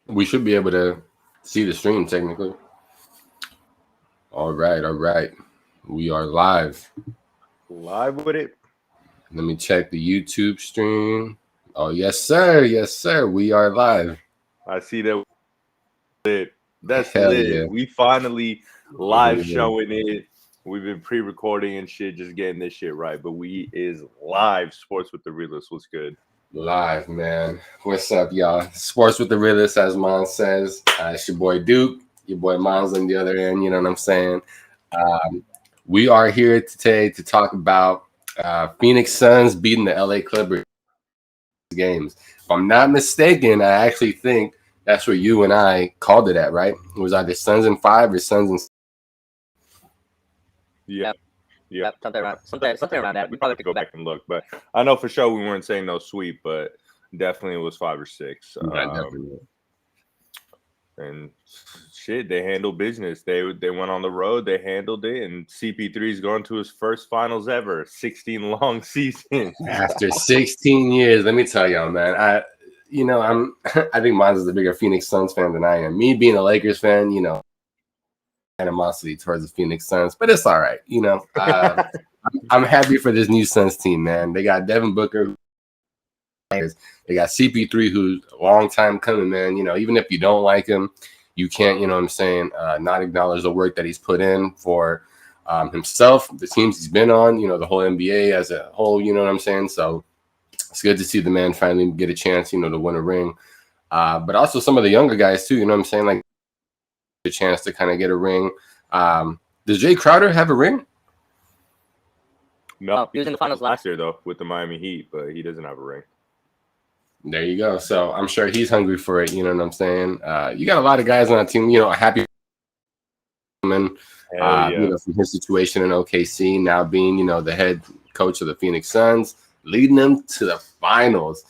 We should be able to see the stream technically. All right, all right. We are live. Live with it. Let me check the YouTube stream. Oh, yes, sir. Yes, sir. We are live. I see that lit. That's Hell lit. yeah. We finally live Yeah. showing it. We've been pre-recording and shit, just getting this shit right. But we is live sports with the realist. What's good? Live, man. What's up, y'all? Sports with the realist, as Mon says. It's your boy Duke. Your boy Mon's on the other end. You know what I'm saying? Um, we are here today to talk about Phoenix Suns beating the LA Clippers games. If I'm not mistaken, I actually think that's where you and I called it at, right? It was either Suns in 5 or Suns in. Yeah. Yeah, something around that. We probably have to go back and look, but I know for sure we weren't saying no sweep, but definitely it was 5 or 6. Yeah, definitely. And shit, they handled business. They went on the road, they handled it, and CP3 is going to his first finals ever, 16 long seasons. After 16 years, let me tell y'all, man. I'm I think Mons is a bigger Phoenix Suns fan than I am. Me being a Lakers fan, animosity towards the Phoenix Suns, but it's all right. I'm happy for this new Suns team, man. They got Devin Booker. They got CP3, who's a long time coming, man. Even if you don't like him, you can't, what I'm saying, not acknowledge the work that he's put in for himself, the teams he's been on, the whole NBA as a whole, you know what I'm saying? So it's good to see the man finally get a chance, to win a ring. But also some of the younger guys too, you know what I'm saying? Like a chance to kind of get a ring. Does Jay Crowder have a ring? No, he was in the finals last year though with the Miami Heat, but he doesn't have a ring. There you go. So I'm sure he's hungry for it. You know what I'm saying? You got a lot of guys on that team. Happy from his situation in OKC, now being the head coach of the Phoenix Suns, leading them to the finals.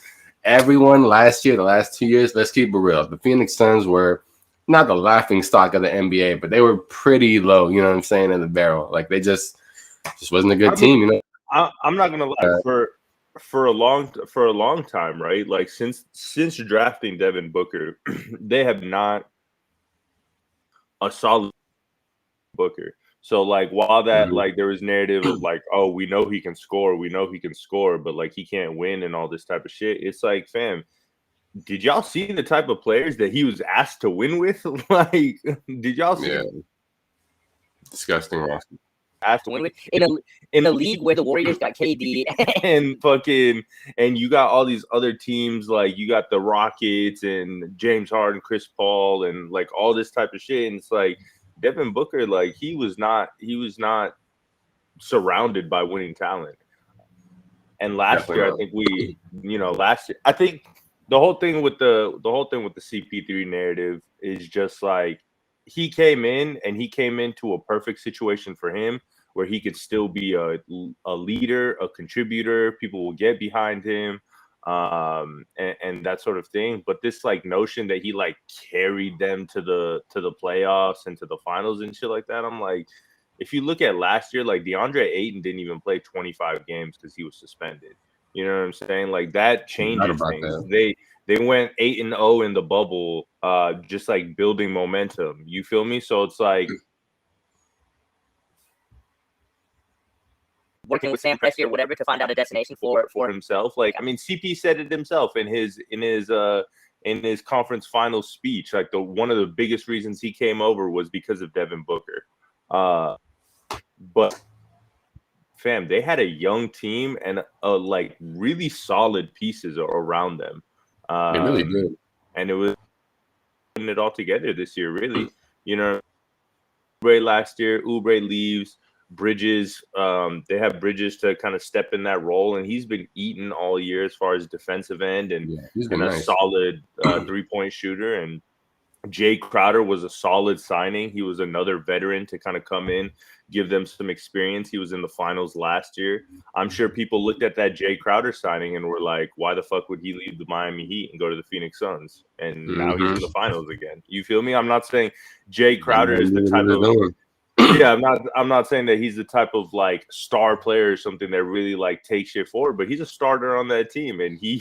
Everyone last year, the last 2 years, let's keep it real. The Phoenix Suns were not the laughing stock of the NBA, but they were pretty low. You know what I'm saying, in the barrel. Like they just wasn't a good team. I'm not gonna lie. For a long time, right? Like since drafting Devin Booker, they have not a solid Booker. So like while that like there was narrative of like, oh, we know he can score, but like he can't win and all this type of shit. It's like, fam, did y'all see the type of players that he was asked to win with? Like, did y'all see? Yeah. Disgusting roster. Asked to win with in a league where the Warriors got KD and you got all these other teams, like you got the Rockets and James Harden, Chris Paul, and like all this type of shit. And it's like Devin Booker, like he was not surrounded by winning talent. And last year, I think I think the whole thing with the CP3 narrative is just like he came into a perfect situation for him where he could still be a leader, a contributor. People will get behind him, and that sort of thing. But this like notion that he like carried them to the playoffs and to the finals and shit like that, I'm like, if you look at last year, like DeAndre Ayton didn't even play 25 games because he was suspended. You know what I'm saying? Like that changes things. That. They went 8-0 in the bubble, just like building momentum. You feel me? So it's like working with Sam Presti or whatever to find out a destination for himself. Like, I mean, CP said it himself in his conference finals speech. Like one of the biggest reasons he came over was because of Devin Booker. But fam, they had a young team and like really solid pieces around them. They really did. And it was putting it all together this year, really. Oubre last year, Oubre leaves. Bridges, they have Bridges to kind of step in that role, and he's been eating all year as far as defensive end and a solid 3-point shooter. And Jay Crowder was a solid signing. He was another veteran to kind of come in, give them some experience. He was in the finals last year. I'm sure people looked at that Jay Crowder signing and were like, why the fuck would he leave the Miami Heat and go to the Phoenix Suns? And now he's in the finals again. You feel me? I'm not saying Jay Crowder is the type of I'm not saying that he's the type of like star player or something that really like takes shit forward, but he's a starter on that team, and he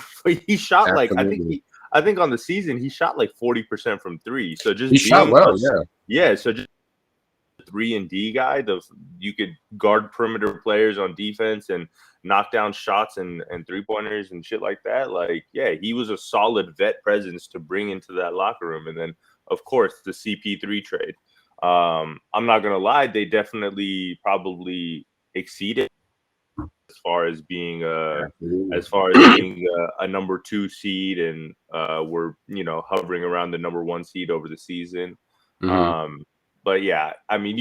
shot like I I think on the season he shot like 40% from three. So just He shot well, yeah. So just 3-and-D guy, you could guard perimeter players on defense and knock down shots and 3-pointers and shit like that. Like, yeah, he was a solid vet presence to bring into that locker room. And then, of course, the CP3 trade. I'm not gonna lie, they definitely probably exceeded as far as being a number 2 seed, and we're hovering around the number 1 seed over the season. But yeah, I mean,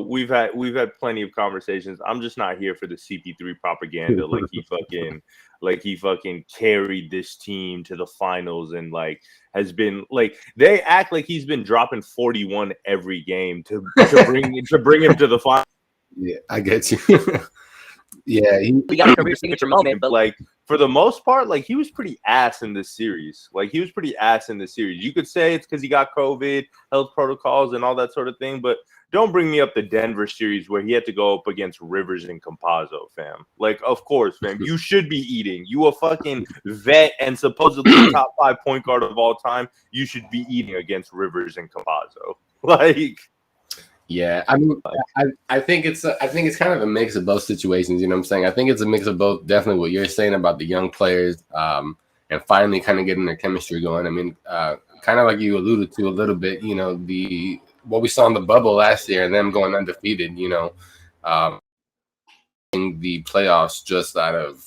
we've had plenty of conversations. I'm just not here for the CP3 propaganda. Like he fucking carried this team to the finals and like has been like, they act like he's been dropping 41 every game to bring him to the final. Yeah, I get you. Yeah, he got a career signature moment, but like for the most part, like he was pretty ass in this series. You could say it's because he got COVID, health protocols, and all that sort of thing. But don't bring me up the Denver series where he had to go up against Rivers and Campazzo, fam. Like, of course, fam, you should be eating. You a fucking vet and supposedly top 5 point guard of all time. You should be eating against Rivers and Campazzo. Like. Yeah, I mean, I think it's kind of a mix of both situations. You know what I'm saying? I think it's a mix of both. Definitely what you're saying about the young players, and finally kind of getting their chemistry going. I mean, kind of like you alluded to a little bit. What we saw in the bubble last year and them going undefeated. In the playoffs just out of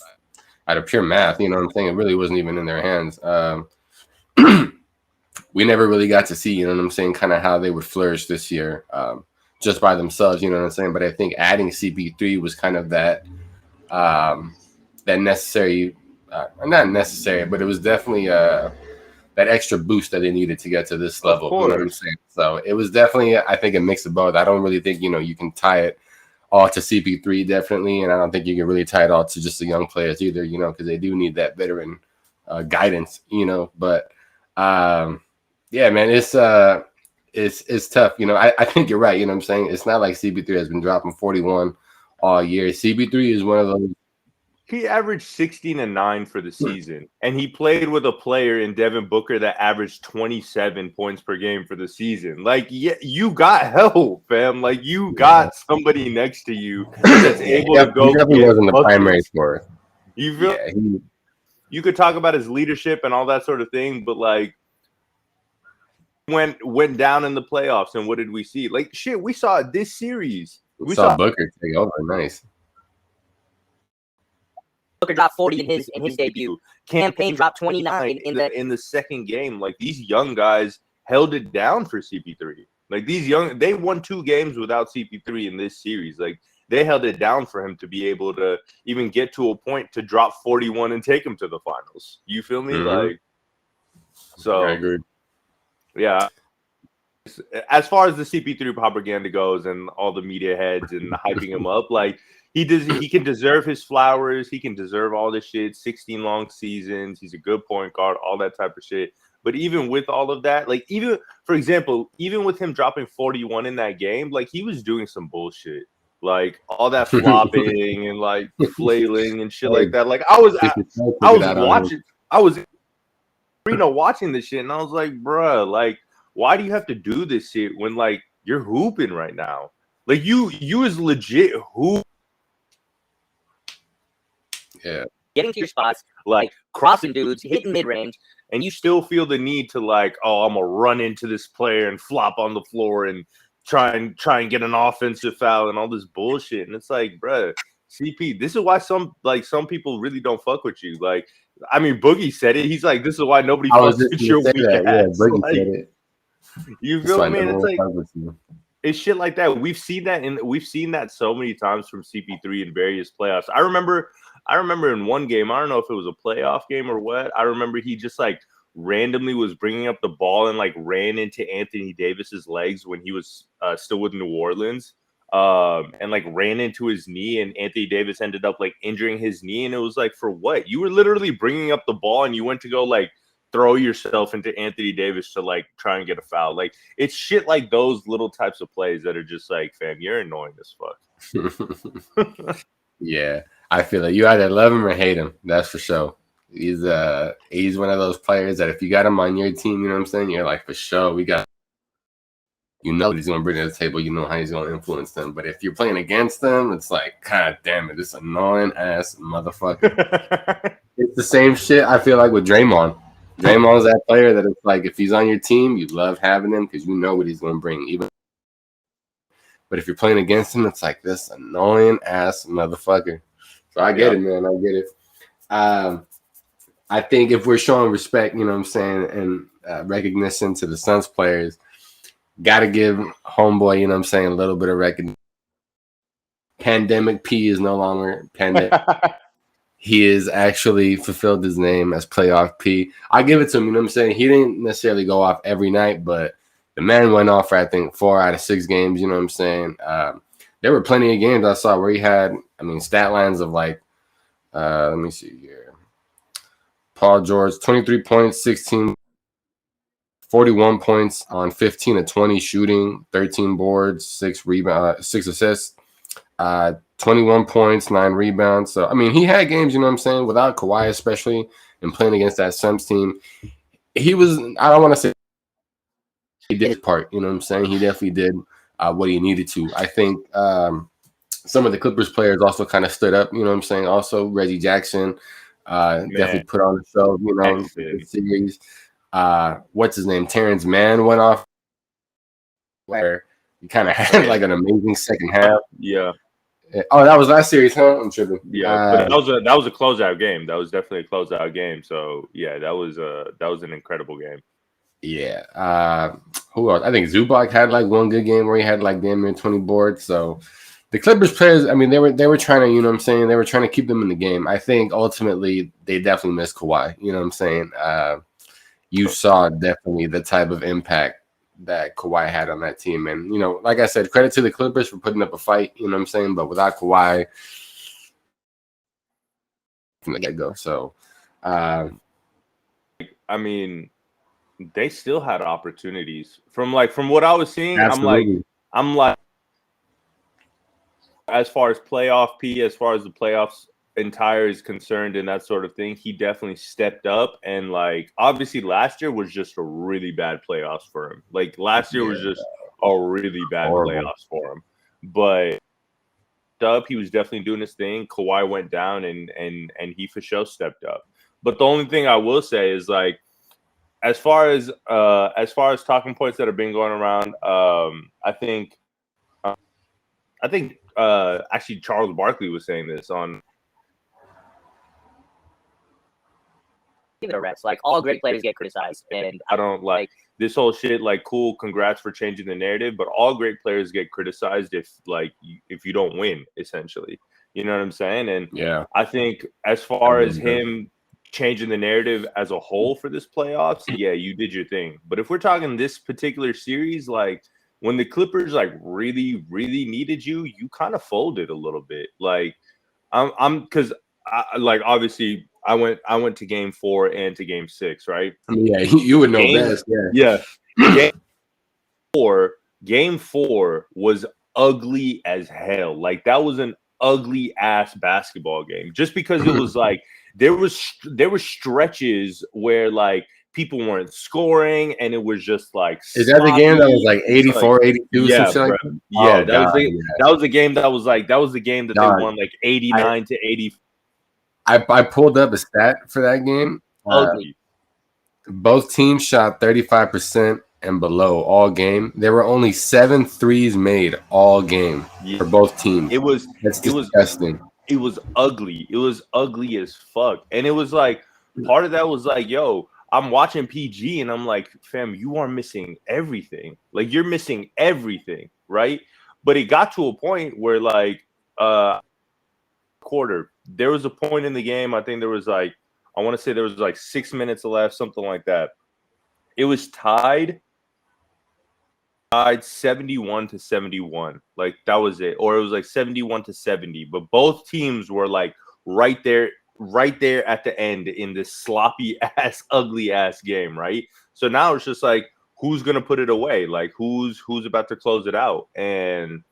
pure math. You know what I'm saying? It really wasn't even in their hands. We never really got to see, you know what I'm saying, kind of how they would flourish this year, just by themselves, you know what I'm saying. But I think adding CP3 was kind of that necessary, not necessary, but it was definitely that extra boost that they needed to get to this level. You know what I'm saying? So it was definitely, I think, a mix of both. I don't really think, you can tie it all to CP3, definitely, and I don't think you can really tie it all to just the young players either, because they do need that veteran guidance, But yeah, man, it's tough. I think you're right. You know what I'm saying? It's not like CP3 has been dropping 41 all year. CP3 is one of those. He averaged 16 and 9 for the season, and he played with a player in Devin Booker that averaged 27 points per game for the season. Like, yeah, you got help, fam. Like, you got somebody next to you that's able to go. He definitely wasn't the primary scorer. You feel? Yeah, you could talk about his leadership and all that sort of thing, but like, went down in the playoffs, and what did we see? Like, shit, we saw this series. We saw Booker take over. Nice. Booker dropped 40 in his debut. Campaign dropped 29 in the second game. Like, these young guys held it down for CP3. Like, they won 2 games without CP3 in this series. Like, they held it down for him to be able to even get to a point to drop 41 and take him to the finals. You feel me? Like, so I agree. Yeah. As far as the CP3 propaganda goes and all the media heads and hyping him up, like, he can deserve his flowers. He can deserve all this shit. 16 long seasons. He's a good point guard, all that type of shit. But even with all of that, like, even, for example, even with him dropping 41 in that game, like, he was doing some bullshit. Like, all that flopping and like flailing and shit like that. Like, I was watching this shit, and I was like, bruh, like, why do you have to do this shit when, like, you're hooping right now? Like, you is legit hoop. Yeah. Getting to your spots, like, crossing dudes, hitting mid-range, and you still feel the need to, like, oh, I'm gonna run into this player and flop on the floor and try and get an offensive foul and all this bullshit. And it's like, bruh, CP, this is why some people really don't fuck with you. Like, I mean, Boogie said it. He's like, this is why nobody fucks with your weak ass. Yeah, Boogie said it. You feel me? It's like, it's shit like that. We've seen that so many times from CP3 in various playoffs. I remember in one game, I don't know if it was a playoff game or what. I remember he just like randomly was bringing up the ball and like ran into Anthony Davis's legs when he was still with New Orleans. And like ran into his knee, and Anthony Davis ended up like injuring his knee. And it was like, for what? You were literally bringing up the ball and you went to go like throw yourself into Anthony Davis to like try and get a foul. Like, it's shit like those little types of plays that are just like, fam, you're annoying as fuck. Yeah, I feel like you either love him or hate him. That's for sure. He's one of those players that if you got him on your team, you know what I'm saying, you're like, for sure, you know what he's going to bring to the table. You know how he's going to influence them. But if you're playing against them, it's like, God damn it, this annoying ass motherfucker. It's the same shit I feel like with Draymond. Draymond's that player that it's like, if he's on your team, you love having him because you know what he's going to bring. But if you're playing against him, it's like this annoying ass motherfucker. So I get it, man. I get it. I think if we're showing respect, you know what I'm saying, and recognition to the Suns players, got to give homeboy, you know what I'm saying, a little bit of recognition. Pandemic P is no longer pandemic. He has actually fulfilled his name as Playoff P. I give it to him, you know what I'm saying? He didn't necessarily go off every night, but the man went off for, I think, 4 out of 6 games, you know what I'm saying? There were plenty of games I saw where he had, stat lines of like, let me see here. Paul George, 23 points, 41 points on 15 of 20 shooting, 13 boards, 6 assists, 21 points, 9 rebounds. So, he had games, you know what I'm saying, without Kawhi, especially, and playing against that Suns team. He was, I don't want to say he did his part, you know what I'm saying? He definitely did what he needed to. I think some of the Clippers players also kind of stood up, you know what I'm saying? Also, Reggie Jackson definitely put on the show, you know, in the series. What's his name? Terrence Mann went off where he kind of had like an amazing second half. Yeah. Oh, that was last series, huh? I'm tripping. Yeah, but that was a closeout game. That was definitely a closeout game. So yeah, that was an incredible game. Yeah. Who else? I think Zubac had like one good game where he had like damn near 20 boards. So the Clippers players, they were trying to, you know what I'm saying, they were trying to keep them in the game. I think ultimately they definitely missed Kawhi. You know what I'm saying? You saw definitely the type of impact that Kawhi had on that team. And, you know, like I said, credit to the Clippers for putting up a fight, you know what I'm saying? But without Kawhi, from the get-go. So, they still had opportunities. From what I was seeing, absolutely. I'm like, as far as playoff P, as far as the playoffs entire is concerned and that sort of thing, he definitely stepped up. And like, obviously last year was just a really bad playoffs for him. Like last year was just a really bad playoffs for him. But he was definitely doing his thing. Kawhi went down and he for sure stepped up. But the only thing I will say is like, as far as talking points that have been going around, I think actually Charles Barkley was saying this on. Give it a rest. Like all great players get criticized, and I don't like this whole shit. Like, cool, congrats for changing the narrative, but all great players get criticized if you don't win, essentially. You know what I'm saying? And yeah, I think as far as him changing the narrative as a whole for this playoffs, yeah, you did your thing. But if we're talking this particular series, like when the Clippers like really, really needed you, you kind of folded a little bit. Like I'm because like obviously I went to game 4 and to game 6, right? Yeah, you would know best. Yeah. Game 4 was ugly as hell. Like that was an ugly ass basketball game. Just because it was like there were stretches where like people weren't scoring and it was just like is that the game that was like 84, 82? Yeah, bro. like yeah, that was the game that was like the game that they won like 89 to 80. I pulled up a stat for that game. Both teams shot 35% and below all game. There were only 7 threes made all game for both teams. That's disgusting. It was ugly. It was ugly as fuck. And it was like part of that was like, yo, I'm watching PG and I'm like, fam, you are missing everything. Like you're missing everything, right? But it got to a point where like quarter, there was a point in the game, I think there was like, I want to say there was like 6 minutes left, something like that. It was tied 71 to 71. Like that was it. Or it was like 71 to 70. But both teams were like right there at the end in this sloppy ass, ugly ass game, right? So now it's just like, who's gonna put it away? Like who's about to close it out? And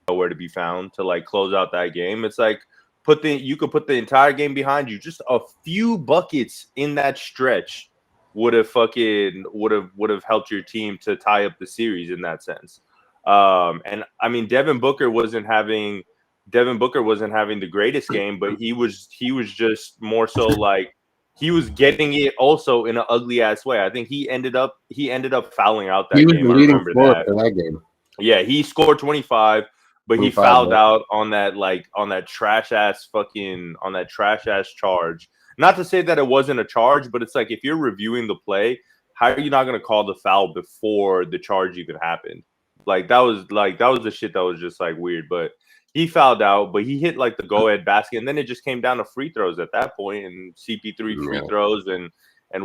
nowhere to be found to like close out that game. It's like put the entire game behind you. Just a few buckets in that stretch would have helped your team to tie up the series in that sense. And I mean, Devin Booker wasn't having the greatest game, but he was just more so like he was getting it also in an ugly ass way. I think he ended up fouling out that He was game. the I leading remember scorer that. for that game. Yeah, he scored 25, but he 25, fouled right? out on that trash ass charge. Not to say that it wasn't a charge, but it's like if you're reviewing the play, how are you not going to call the foul before the charge even happened? That was the shit that was just like weird. But he fouled out, but he hit like the go ahead basket, and then it just came down to free throws at that point, and CP3 free throws and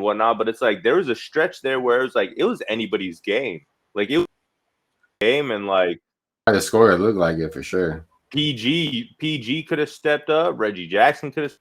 whatnot. But it's like there was a stretch there where it was like it was anybody's game. Like it was a game, and like The score looked like it for sure. PG could have stepped up. Reggie Jackson could have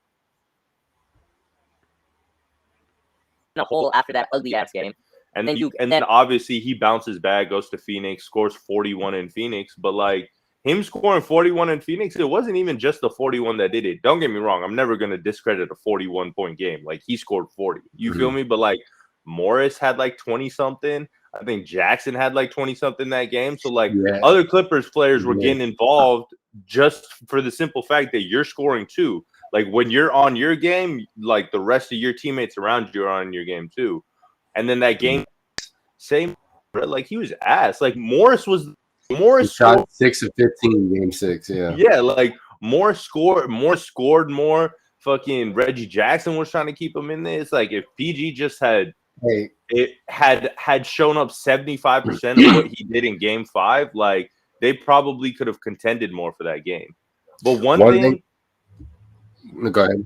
a hole after that ugly ass game. And then obviously he bounces back, goes to Phoenix, scores 41 in Phoenix. But like him scoring 41 in Phoenix, it wasn't even just the 41 that did it. Don't get me wrong. I'm never going to discredit a 41-point game. Like he scored 40. You feel me? But like Morris had like 20 something. I think Jackson had like 20 something that game. So like other Clippers players were getting involved just for the simple fact that you're scoring too. Like when you're on your game, like the rest of your teammates around you are on your game too. And then that game, same, like he was ass. Like Morris shot 6 of 15 game 6. Yeah, like Morris scored more. Fucking Reggie Jackson was trying to keep him in there. It's like if PG just had shown up 75% of what he did in game 5, like they probably could have contended more for that game. But one thing go ahead.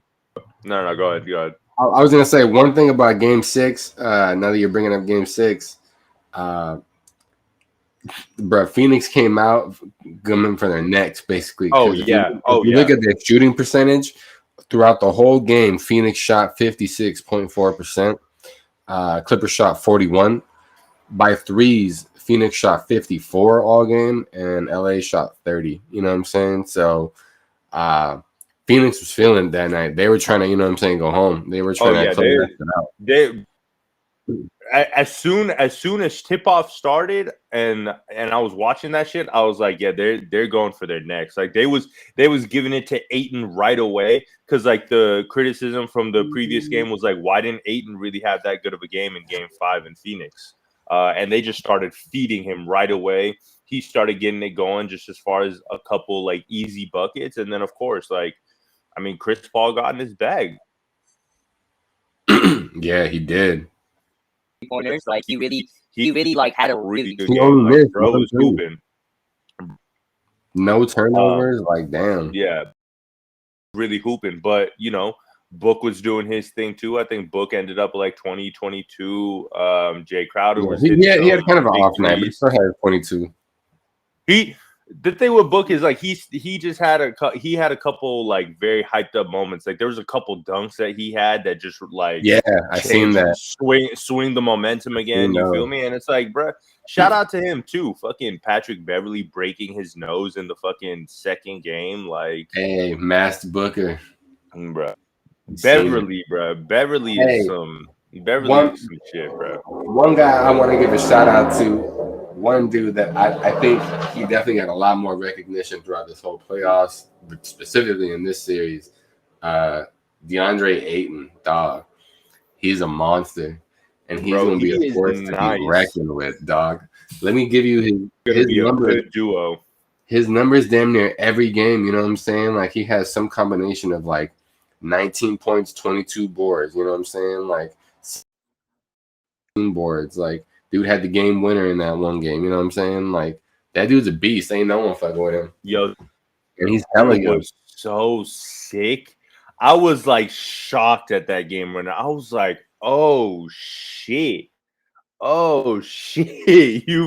No, go ahead. I was gonna say one thing about Game 6. Now that you're bringing up Game 6, Phoenix came out coming for their necks basically. If you look at their shooting percentage throughout the whole game, Phoenix shot 56.4%. Clippers shot 41. By threes, Phoenix shot 54 all game, and LA shot 30. You know what I'm saying? So, Phoenix was feeling that night. They were trying to, go home. They were trying to close that out. As soon as tip-off started and I was watching that shit, I was like, yeah, they're going for their necks. Like they was giving it to Ayton right away because like the criticism from the previous game was like, why didn't Ayton really have that good of a game in game 5 in Phoenix? And they just started feeding him right away. He started getting it going just as far as a couple like easy buckets. And then of course, like, I mean, Chris Paul got in his bag. Yeah, he did. Pointers, like he really like had a really good game. Only like, bro was hooping. No turnovers, like damn. Yeah, really hooping. But Book was doing his thing too. I think Book ended up like 20, 22. Jay Crowder was. He had kind of an off night, but he still had 22. The thing with Book is like he just had a couple like very hyped up moments. Like there was a couple dunks that he had that just like I seen that swing the momentum again. You feel me? And it's like, bro, shout out to him too. Fucking Patrick Beverly breaking his nose in the fucking second game. Like, hey, Master Booker, bro. Beverly is some shit, bro. One guy I want to give a shout out to. One dude that I think he definitely got a lot more recognition throughout this whole playoffs, but specifically in this series. DeAndre Ayton, dog. He's a monster. And he's going to be a force to be reckoned with, dog. Let me give you his numbers. Duo. His numbers damn near every game, you know what I'm saying? Like he has some combination of like 19 points, 22 boards, you know what I'm saying? Like 16 boards, like dude had the game winner in that one game. You know what I'm saying? Like that dude's a beast. Ain't no one fucking with him. Yo, and he's hella good. Was so sick. I was like shocked at that game winner. I was like, oh shit. You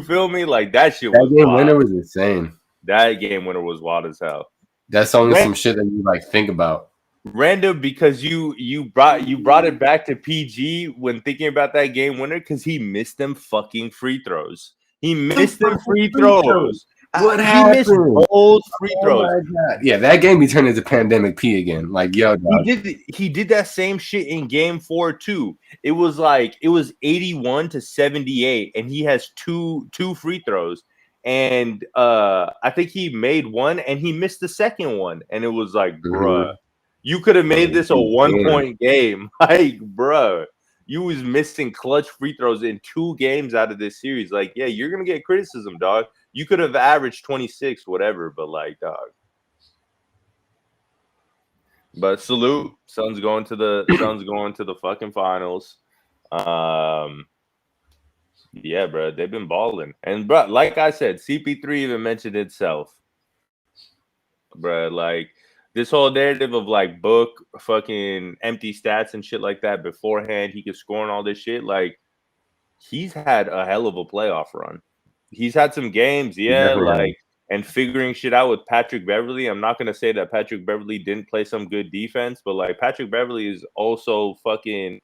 feel me? Like that shit. That game winner was insane. That game winner was wild as hell. That's only some shit that you like think about. Random because you brought it back to PG when thinking about that game winner because he missed them fucking free throws. He missed them free throws. What He missed happened? both free Oh throws. my god! Yeah, that game be turned into pandemic P again. Like, yo, dog. He did that same shit in game 4 too. It was 81 to 78, and he has two free throws. And I think he made one and he missed the second one. And it was like, bruh, you could have made this a 1-point game. Like, bruh, you was missing clutch free throws in 2 games out of this series. Like, yeah, you're gonna get criticism, dog. You could have averaged 26, whatever, but like, dog. But salute, Suns going to the fucking finals. Yeah, bro, they've been balling, and bro, like I said, CP3 even mentioned itself, bro. Like this whole narrative of like book fucking empty stats and shit like that beforehand, he could score and all this shit. Like he's had a hell of a playoff run. He's had some games, yeah, like and figuring shit out with Patrick Beverley. I'm not gonna say that Patrick Beverley didn't play some good defense, but like Patrick Beverley is also fucking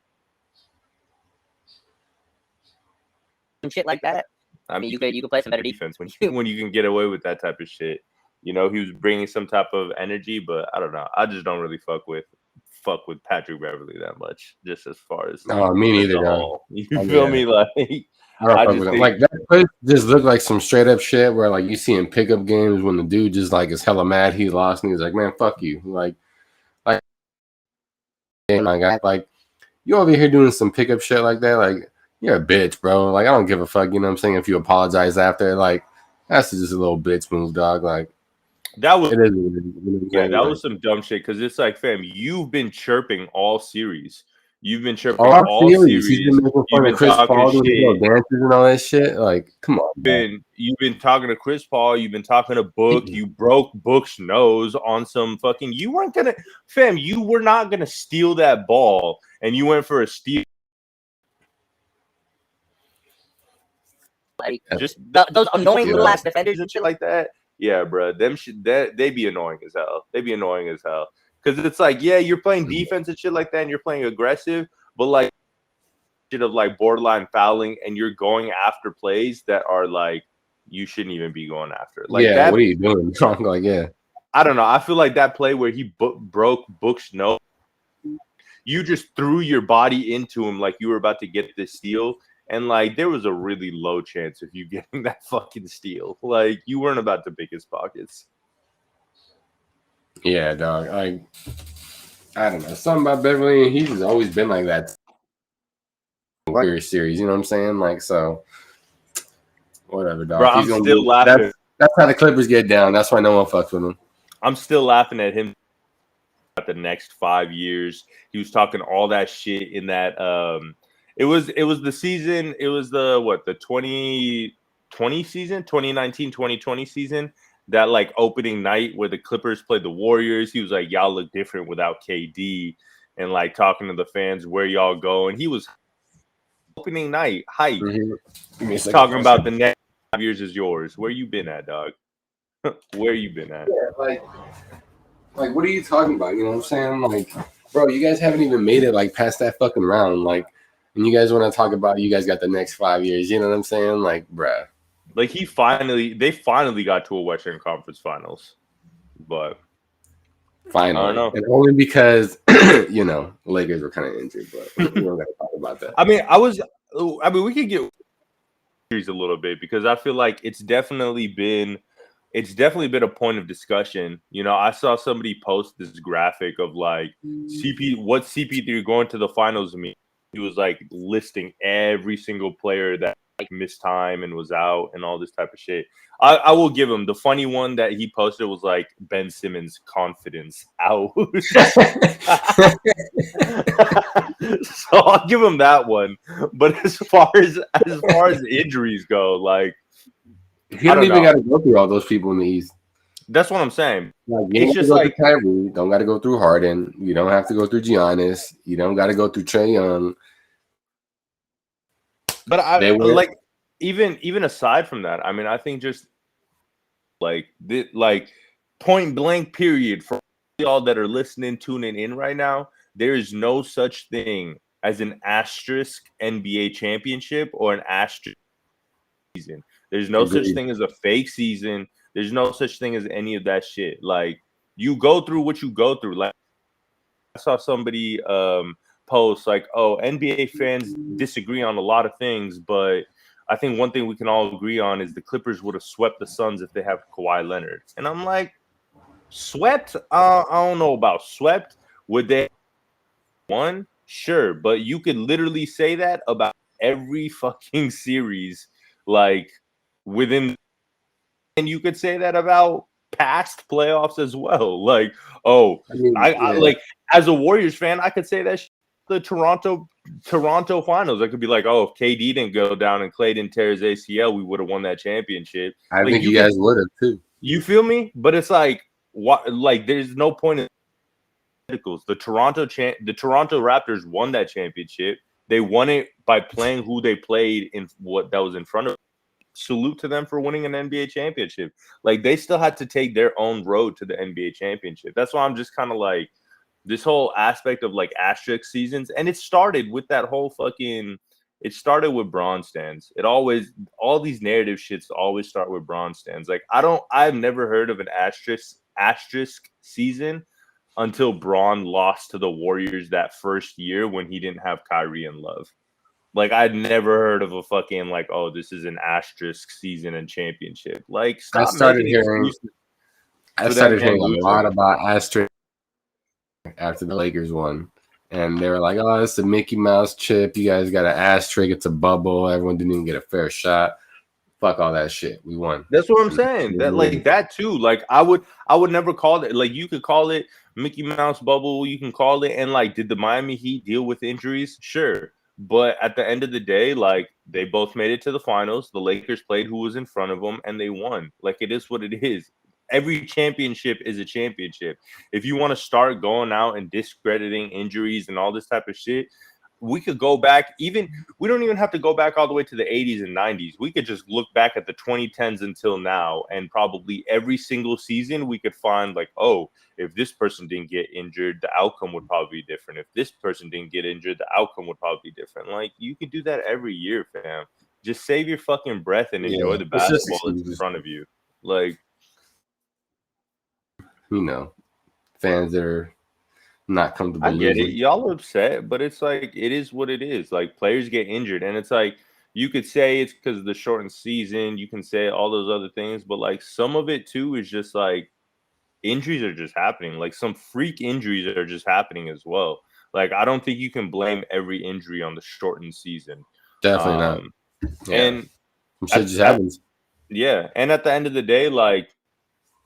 shit like that. I mean, you could play some better defense when you can get away with that type of shit. You know, he was bringing some type of energy, but I don't know. I just don't really fuck with Patrick Beverley that much. Just as far as me neither. You feel me? Like I just think like that place just looked like some straight up shit where like you see in pickup games when the dude just like is hella mad he lost and he's like, man, fuck you. Like my guy, like you over here doing some pickup shit like that, like you're a bitch, bro. Like I don't give a fuck, you know what I'm saying? If you apologize after, like that's just a little bitch move, dog. Like that was that was some dumb shit because it's like, fam, you've been chirping all series. You've been chirping all series. He's been making fun of Chris Paul doing his dances and all that shit. Like, come on, you've been talking to Chris Paul. You've been talking to Book. You broke Book's nose on some fucking. You weren't gonna, fam. You were not gonna steal that ball, and you went for a steal. Like just those annoying little ass defenders and shit like that. Yeah, bro. Them shit that they be annoying as hell. They be annoying as hell. Because it's like, yeah, you're playing defense and shit like that, and you're playing aggressive, but like shit of like borderline fouling, and you're going after plays that are like you shouldn't even be going after. Like, yeah, that, what are you doing? Like, yeah, I don't know. I feel like that play where he broke Book's nose, you just threw your body into him like you were about to get the steal. And like there was a really low chance of you getting that fucking steal. Like you weren't about to pick his pockets. Yeah, dog. I don't know. Something about Beverly, he's always been like that. Warriors series, you know what I'm saying? Like, so whatever, dog. Bro, I'm still laughing. That's how the Clippers get down. That's why no one fucks with him. I'm still laughing at him at the next 5 years. He was talking all that shit in that it was the season, it was the 2020 season, 2019-2020 season, that like opening night where the Clippers played the Warriors. He was like, y'all look different without KD, and like talking to the fans where y'all go. And he was opening night hype, talking about the next 5 years is yours. Where you been at, dog? Where you been at? Yeah, like what are you talking about? You know what I'm saying? Like, bro, you guys haven't even made it like past that fucking round. Like, and you guys want to talk about you guys got the next 5 years. You know what I'm saying? Like, bruh. Like they finally got to a Western Conference Finals, but finally, I don't know. And only because you know Lakers were kind of injured, but we don't got to talk about that. I mean, we could get series a little bit because I feel like it's definitely been a point of discussion. You know, I saw somebody post this graphic of like what CP3 going to the finals mean. He was like listing every single player that like missed time and was out and all this type of shit. I will give him the funny one that he posted was like Ben Simmons confidence out. So I'll give him that one. But as far as injuries go, like he don't even got to go through all those people in the East. That's what I'm saying. Like, it's just like Kyrie, don't got to go through Harden. You don't have to go through Giannis. You don't got to go through Trae Young. But I like even aside from that, I mean, I think just like point blank period for y'all that are listening, tuning in right now, there is no such thing as an asterisk NBA championship or an asterisk season. There's no such thing as a fake season. There's no such thing as any of that shit. Like, you go through what you go through. Like, I saw somebody post like, "Oh, NBA fans disagree on a lot of things, but I think one thing we can all agree on is the Clippers would have swept the Suns if they have Kawhi Leonard." And I'm like, swept? I don't know about swept. Would they won? Sure, but you could literally say that about every fucking series, like within, and you could say that about past playoffs as well. Like, oh, I like, as a Warriors fan, I could say that the Toronto finals. I could be like, oh, if KD didn't go down and Clay didn't tear his ACL, we would have won that championship. I think you guys would have too. You feel me? But it's like, what? Like, there's no point in the Toronto Raptors won that championship. They won it by playing who they played in what that was in front of them. Salute to them for winning an NBA championship. Like, they still had to take their own road to the NBA championship. That's why I'm just kind of like, this whole aspect of like asterisk seasons, and it started with that whole fucking. It started with bronze stands. It always, all these narrative shits always start with bronze stands. Like, I've never heard of an asterisk season until Braun lost to the Warriors that first year when he didn't have Kyrie and Love. Like, I'd never heard of a fucking like, oh, this is an asterisk season and championship. Like, stop. I started hearing a lot about asterisk after the Lakers won. And they were like, oh, it's a Mickey Mouse chip. You guys got an asterisk. It's a bubble. Everyone didn't even get a fair shot. Fuck all that shit. We won. That's what I'm saying. That, like, that too. Like, I would never call it. Like, you could call it Mickey Mouse bubble. You can call it. And like, did the Miami Heat deal with injuries? Sure. But at the end of the day, like, they both made it to the finals. The Lakers played who was in front of them, and they won. Like, it is what it is. Every championship is a championship. If you want to start going out and discrediting injuries and all this type of shit, we could go back. We don't even have to go back all the way to the 80s and 90s. We could just look back at the 2010s until now, and probably every single season we could find like, oh, if this person didn't get injured, the outcome would probably be different. If this person didn't get injured, the outcome would probably be different. Like, you could do that every year, fam. Just save your fucking breath and enjoy the basketball that's in front of you. Like, you know, fans that are not comfortable. I get it. Y'all are upset, but it's like, it is what it is. Like, players get injured, and it's like, you could say it's because of the shortened season. You can say all those other things, but like, some of it too is just like, injuries are just happening. Like, some freak injuries are just happening as well. Like, I don't think you can blame every injury on the shortened season. Definitely not. Yeah. And shit just happens. Yeah, and at the end of the day, like,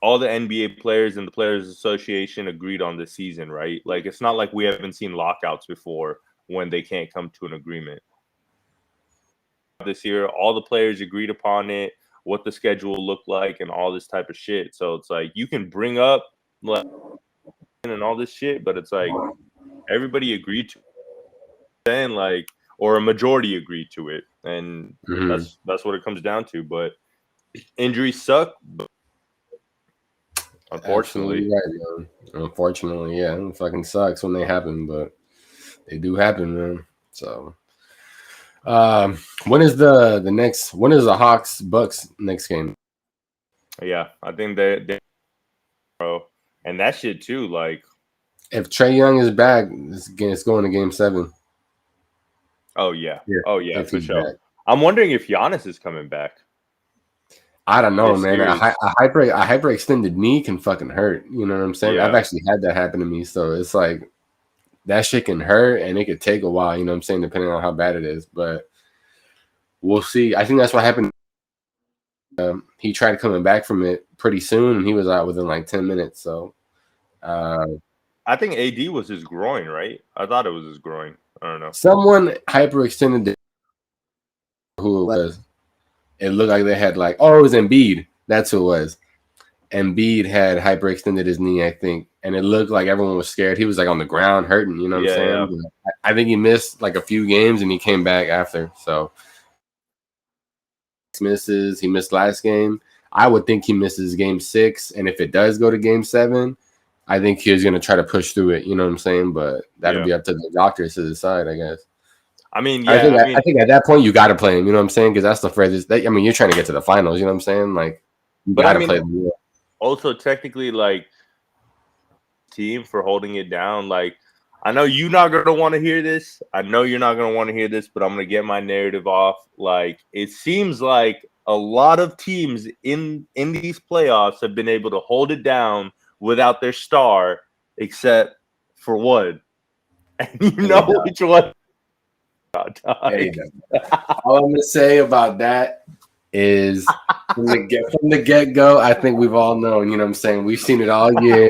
all the NBA players and the Players Association agreed on this season, right? Like, it's not like we haven't seen lockouts before when they can't come to an agreement. This year, all the players agreed upon it, what the schedule looked like, and all this type of shit. So it's like, you can bring up like and all this shit, but it's like everybody agreed to it, and like, or a majority agreed to it, and that's what it comes down to. But injuries suck. But unfortunately, right, unfortunately, yeah, it fucking sucks when they happen, but they do happen, man. So, when is the Hawks Bucks next game? Yeah, I think they bro, and that shit too. Like, if Trae Young is back, it's going to Game 7. Oh yeah, for sure. Back. I'm wondering if Giannis is coming back. I don't know, man. A hyperextended knee can fucking hurt. You know what I'm saying? Yeah. I've actually had that happen to me. So it's like, that shit can hurt, and it could take a while, you know what I'm saying, depending on how bad it is. But we'll see. I think that's what happened. He tried coming back from it pretty soon, and he was out within like 10 minutes. So I think AD was his groin, right? I thought it was his groin. I don't know. Someone hyperextended it. Who it was. It looked like they had like, it was Embiid. That's who it was. Embiid had hyperextended his knee, I think. And it looked like everyone was scared. He was like on the ground hurting, you know what I'm saying? Yeah. I think he missed like a few games, and he came back after. So he missed last game. I would think he misses Game 6. And if it does go to Game 7, I think he's going to try to push through it, you know what I'm saying? But that'll be up to the doctors to decide, I guess. I mean, I yeah, I think at that point you got to play him. You know what I'm saying? Because that's the furthest. I mean, you're trying to get to the finals. You know what I'm saying? Like you but got I to mean, play them. also technically, like team for holding it down. Like, I know you're not gonna want to hear this. I know you're not gonna want to hear this, but I'm gonna get my narrative off. Like, it seems like a lot of teams in these playoffs have been able to hold it down without their star, except for one. And you know which one. Hey, all I'm gonna say about that is from the get go, I think we've all known. You know what I'm saying? We've seen it all year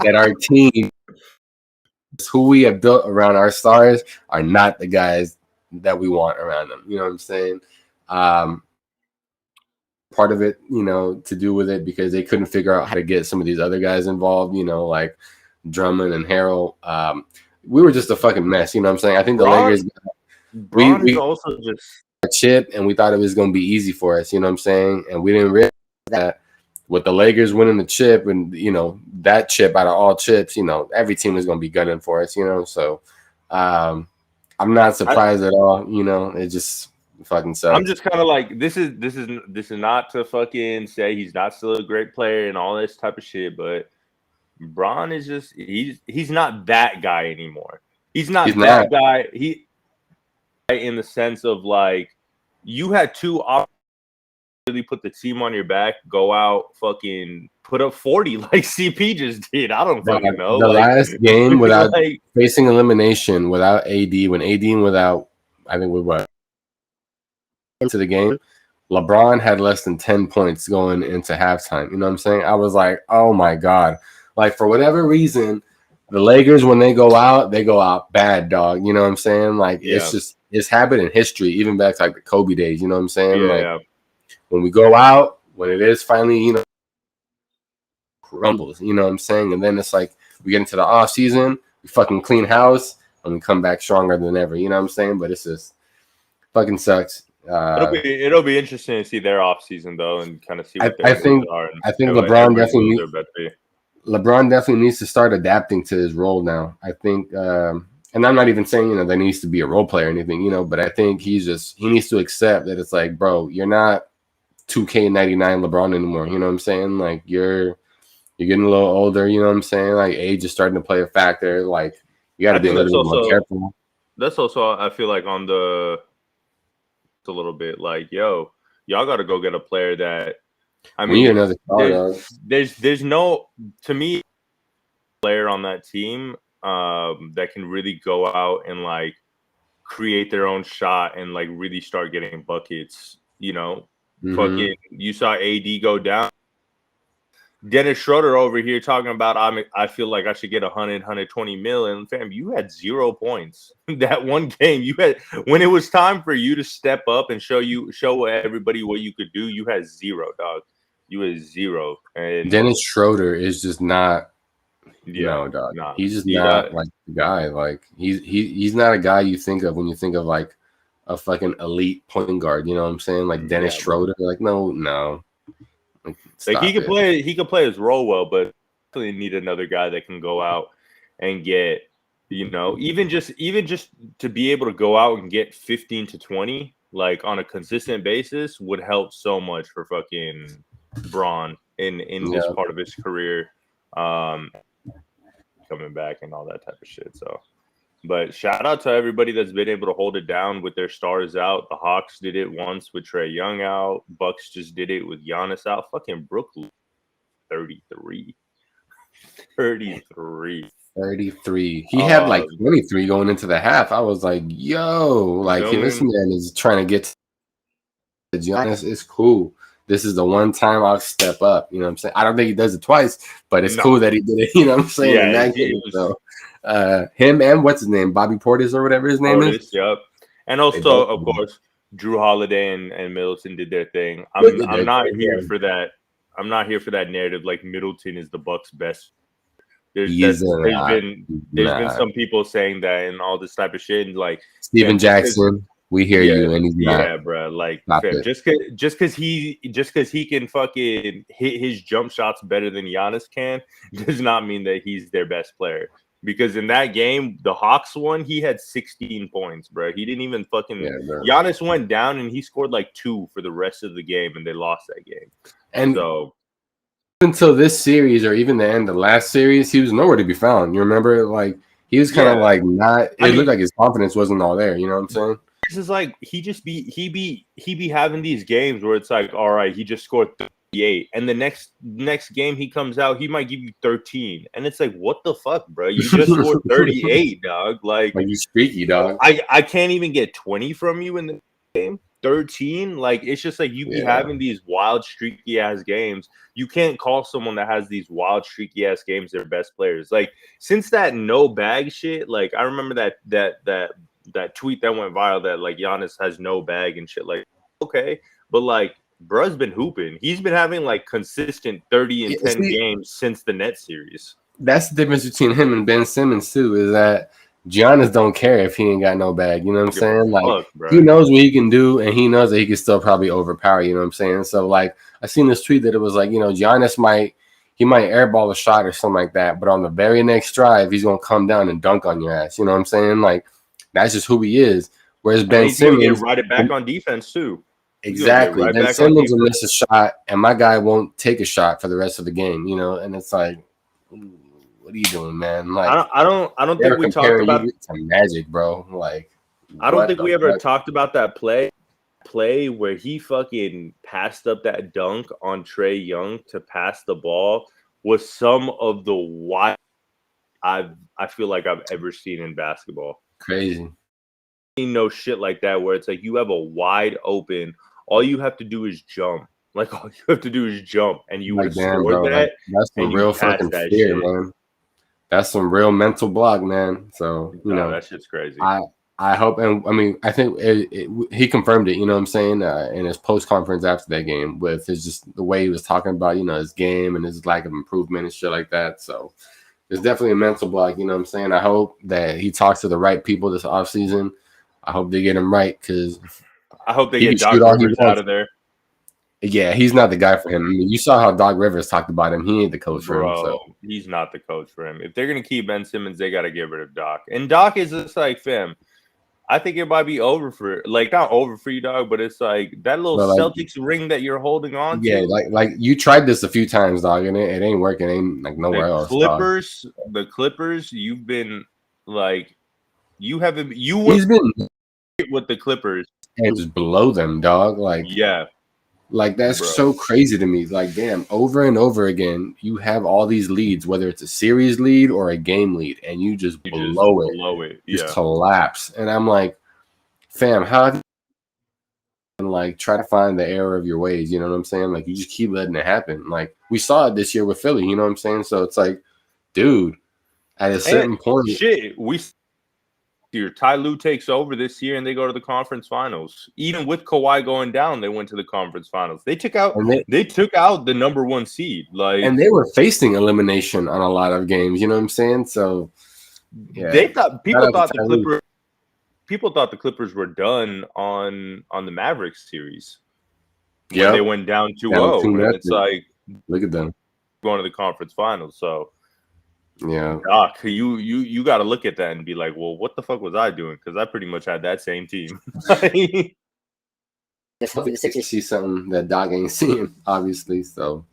that our team, who we have built around our stars, are not the guys that we want around them. You know what I'm saying? Part of it, you know, to do with it because they couldn't figure out how to get some of these other guys involved. You know, like Drummond and Harrell. We were just a fucking mess. You know what I'm saying? I think the Lakers. Bron is also just a chip, and we thought it was going to be easy for us. You know what I'm saying? And we didn't realize that with the Lakers winning the chip, and you know that chip out of all chips, you know every team was going to be gunning for us. You know, so I'm not surprised at all. You know, it just fucking sucks. I'm just kind of like this is not to fucking say he's not still a great player and all this type of shit, but Bron is just he's not that guy anymore. He's not that guy. He in the sense of like you had two really put the team on your back, go out, fucking put up 40 like CP just did. I don't fucking know. The like, last game without facing elimination, without AD, when AD and without, I think we were into the game, LeBron had less than 10 points going into halftime. You know what I'm saying? I was like, oh my God. Like, for whatever reason, the Lakers, when they go out bad, dog. You know what I'm saying? Like, it's habit and history, even back to like the Kobe days. You know what I'm saying? When we go out, when it is finally, you know, crumbles, you know what I'm saying? And then it's like we get into the off season, we fucking clean house, and we come back stronger than ever. You know what I'm saying? But it's just fucking sucks. It'll be interesting to see their off season though, and kind of see what I think LeBron definitely needs to start adapting to his role now. I think, and I'm not even saying, you know, there needs to be a role player or anything, you know, but I think he needs to accept that it's like, bro, you're not 2K99 LeBron anymore. You know what I'm saying? Like you're getting a little older. You know what I'm saying? Like age is starting to play a factor. Like you got to be a little bit more careful. That's also, I feel like, on the a little bit like, yo, y'all got to go get a player that. I mean, another star, there's no, to me, player on that team that can really go out and like create their own shot and like really start getting buckets. You know, fucking, you saw AD go down. Dennis Schroeder over here talking about I feel like I should get 120 million. Fam, you had 0 points that one game. You had, when it was time for you to step up and show everybody what you could do, you had 0, dog. You had 0. And Dennis Schroeder is just not. No, dog. Nah, he's just not like the guy. Like he's not a guy you think of when you think of like a fucking elite point guard. You know what I'm saying? Like Dennis Schroeder. Like no. Like he could play his role well, but definitely need another guy that can go out and get, you know, even just to be able to go out and get 15 to 20 like on a consistent basis would help so much for fucking Bron in this part of his career, coming back and all that type of shit. So, but shout out to everybody that's been able to hold it down with their stars out. The Hawks did it once with Trae Young out. Bucks just did it with Giannis out. Fucking Brooklyn, 33. 33. He had like 23 going into the half. I was like, yo, like this man is trying to get to Giannis. It's cool. This is the one time I'll step up. You know what I'm saying? I don't think he does it twice, but it's cool that he did it. You know what I'm saying? In that game, so. Him and what's his name, Bobby Portis or whatever his name is. Yep. And also, of course, Drew Holiday and Middleton did their thing. I'm not here for that. I'm not here for that narrative. Like Middleton is the Bucks' best. There's been some people saying that and all this type of shit. And like Steven Jackson, we hear you, and he's not. Yeah, bro. Like fam, just because he can fucking hit his jump shots better than Giannis can does not mean that he's their best player. because in that game, the Hawks won. He had 16 points, bro. He didn't even fucking. Yeah, bro. Giannis went down and he scored like 2 for the rest of the game, and they lost that game. And so until this series or even the end of the last series, he was nowhere to be found. You remember, like he was kind of like not. It looked like his confidence wasn't all there. You know what I'm saying? This is like he be having these games where it's like, all right, he just scored 38, and the next game he comes out, he might give you 13, and it's like, what the fuck, bro? You just scored 38, dog. Like you streaky, dog. I can't even get 20 from you in the game. 13, like it's just like you be having these wild streaky ass games. You can't call someone that has these wild streaky ass games their best players. Like since that no bag shit, like I remember that tweet that went viral that like Giannis has no bag and shit. Like okay, but like bruh's been hooping. He's been having like consistent 30 and 10 games since the Nets series. That's the difference between him and Ben Simmons too. Is that Giannis don't care if he ain't got no bag. You know what I'm saying? Like he knows what he can do, and he knows that he can still probably overpower. You know what I'm saying? So like I seen this tweet that it was like, you know, Giannis might airball a shot or something like that, but on the very next drive, he's gonna come down and dunk on your ass. You know what I'm saying? Like that's just who he is. Whereas Ben Simmons ride it back on defense too. Exactly. Ben Simmons will miss a shot, and my guy won't take a shot for the rest of the game. You know, and it's like, what are you doing, man? Like I don't think we talked about some Magic, bro. Like I don't think we ever talked about that play where he fucking passed up that dunk on Trae Young to pass the ball was some of the wild I feel like I've ever seen in basketball. Crazy. No shit like that where it's like you have a wide open, all you have to do is jump. Like all you have to do is jump, and you would score that. Like, that's some real fucking fear, man. That's some real mental block, man. So you know that shit's crazy. I hope, and I mean, I think he confirmed it. You know what I'm saying in his post conference after that game with his just the way he was talking about his game and his lack of improvement and shit like that. So it's definitely a mental block. You know what I'm saying? I hope that he talks to the right people this offseason. I hope they get him right because I hope they get Doc Rivers out of there. Yeah, he's not the guy for him. I mean, you saw how Doc Rivers talked about him. He ain't the coach for him. So he's not the coach for him. If they're gonna keep Ben Simmons, they got to get rid of Doc. And Doc is just like, fam, I think it might be over for not over for you, dog, but it's like that little Celtics ring that you're holding on to. Yeah, like you tried this a few times, dog, and it ain't working. It ain't like nowhere else. The Clippers, you've been like he's been with the Clippers and just below them, dog. Like that's so crazy to me. Like, damn, over and over again, you have all these leads, whether it's a series lead or a game lead, and you just blow it. Just collapse. And I'm like, fam, how have you and like try to find the error of your ways? You know what I'm saying? Like, you just keep letting it happen. Like, we saw it this year with Philly. You know what I'm saying? So it's like, dude, at a certain point, Ty Lue takes over this year and they go to the conference finals. Even with Kawhi going down, they went to the conference finals. They took out the number 1 seed. And they were facing elimination on a lot of games. You know what I'm saying? So yeah, people thought the Clippers were done on the Mavericks series. Yeah, they went down 2-0. And it's like, look at them going to the conference finals. So yeah, Doc, you got to look at that and be like, well, what the fuck was I doing? Because I pretty much had that same team. See something that Doc ain't seeing, obviously. So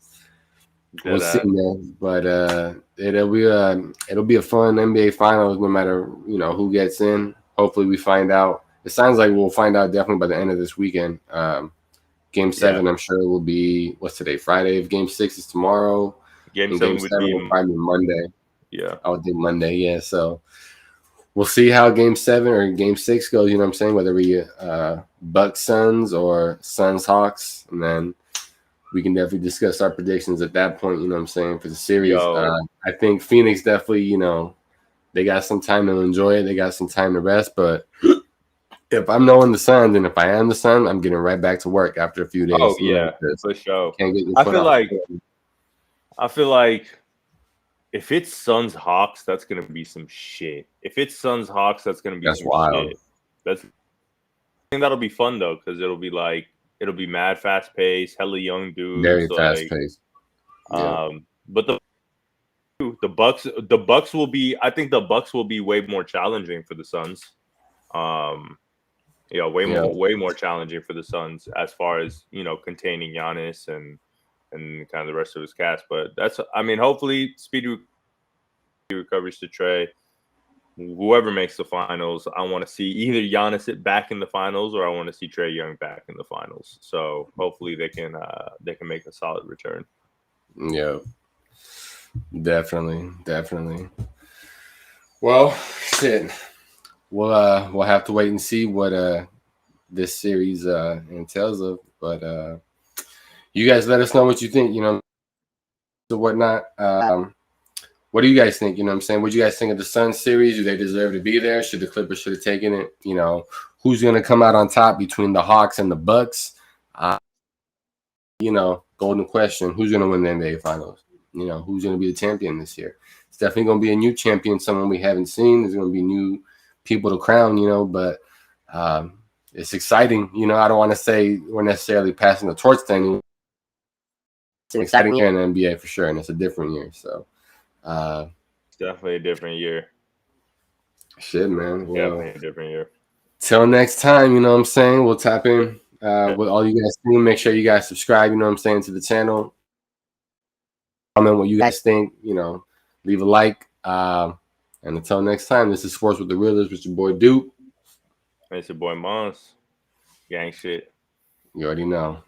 we'll see, man. But it'll be a fun NBA Finals, no matter who gets in. Hopefully, we find out. It sounds like we'll find out definitely by the end of this weekend. Game 7, I'm sure will be today, Friday. If Game 6 is tomorrow, Game 7 will probably be Monday. Yeah, I would think Monday. Yeah, so we'll see how Game 7 or Game 6 goes. You know what I'm saying? Whether we Bucks Suns or Suns Hawks, and then we can definitely discuss our predictions at that point. You know what I'm saying for the series. I think Phoenix definitely. They got some time to enjoy it. They got some time to rest. But if I'm knowing the Suns, and if I am the Sun, I'm getting right back to work after a few days. Oh yeah, for sure. Can't get I feel like. If it's Suns Hawks, that's gonna be some shit. If it's Suns Hawks, that's gonna be some wild. Shit. I think that'll be fun though, because it'll be mad fast paced, hella young dudes. Very fast paced. But the The Bucks will be. I think the Bucks will be way more challenging for the Suns. Way more challenging for the Suns as far as containing Giannis and kind of the rest of his cast. But hopefully speedy recovers to Trey. Whoever makes the finals, I want to see either Giannis back in the finals or I want to see Trey Young back in the finals. So hopefully they can make a solid return. Yeah, definitely. Well, shit. We'll have to wait and see what this series entails of. But you guys let us know what you think. So whatnot. What do you guys think? You know what I'm saying? What do you guys think of the Suns series? Do they deserve to be there? Should the Clippers should have taken it? Who's going to come out on top between the Hawks and the Bucks? Golden question. Who's going to win the NBA Finals? Who's going to be the champion this year? It's definitely going to be a new champion, someone we haven't seen. There's going to be new people to crown, but it's exciting. I don't want to say we're necessarily passing the torch to anyone. It's an exciting year in the NBA for sure, and it's a different year. So it's definitely a different year. Shit, man. Well, definitely a different year. Till next time, you know what I'm saying? We'll tap in with all you guys do. Make sure you guys subscribe, you know what I'm saying, to the channel. Comment what you guys think, leave a like. And until next time, this is Sports with the Realist with your boy Duke. And it's your boy Mons. Gang shit. You already know.